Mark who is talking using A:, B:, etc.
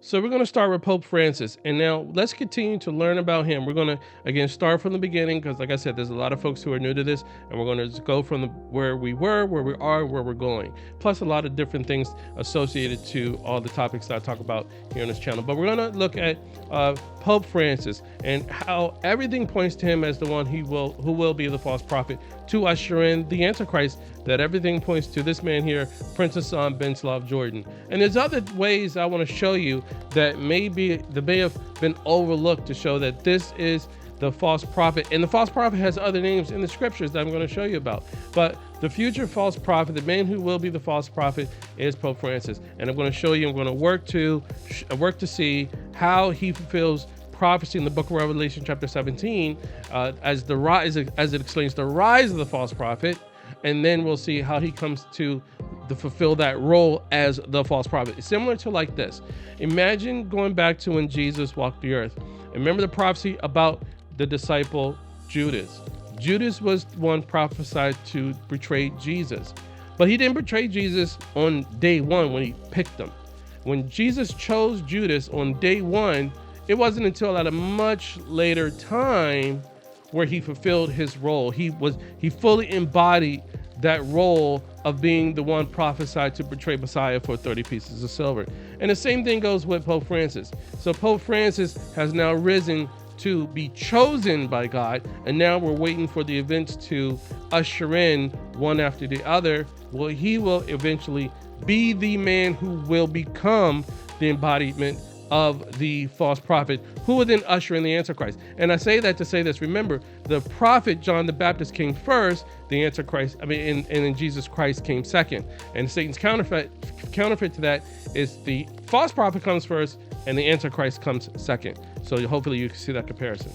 A: So we're going to start with Pope Francis, and now let's continue to learn about him. We're going to again start from the beginning because, like I said, there's a lot of folks who are new to this, and we're going to go from where we were, where we are, where we're going. Plus, a lot of different things associated to all the topics that I talk about here on this channel. But we're going to look at Pope Francis and how everything points to him as the one who will be the false prophet to usher in the Antichrist. That everything points to this man here, Prince Hassan bin Slav Jordan. And there's other ways I want to show you that may have been overlooked to show that this is the false prophet. And the false prophet has other names in the scriptures that I'm going to show you about. But the future false prophet, the man who will be the false prophet, is Pope Francis. And I'm going to show you, I'm going to work to see how he fulfills prophecy in the book of Revelation chapter 17 as it explains the rise of the false prophet. And then we'll see how he comes to fulfill that role as the false prophet. It's similar to like this. Imagine going back to when Jesus walked the earth. Remember the prophecy about the disciple Judas. Judas was one prophesied to betray Jesus. But he didn't betray Jesus on day one when he picked him. When Jesus chose Judas on day one, it wasn't until at a much later time where he fulfilled his role. He fully embodied that role of being the one prophesied to betray Messiah for 30 pieces of silver. And the same thing goes with Pope Francis. So Pope Francis has now risen to be chosen by God, and now we're waiting for the events to usher in one after the other. Well, he will eventually be the man who will become the embodiment of the false prophet, who will then usher in the Antichrist. And I say that to say this. Remember, the prophet John the Baptist came first, the Antichrist, and then Jesus Christ came second. And Satan's counterfeit to that is the false prophet comes first and the Antichrist comes second. So hopefully you can see that comparison.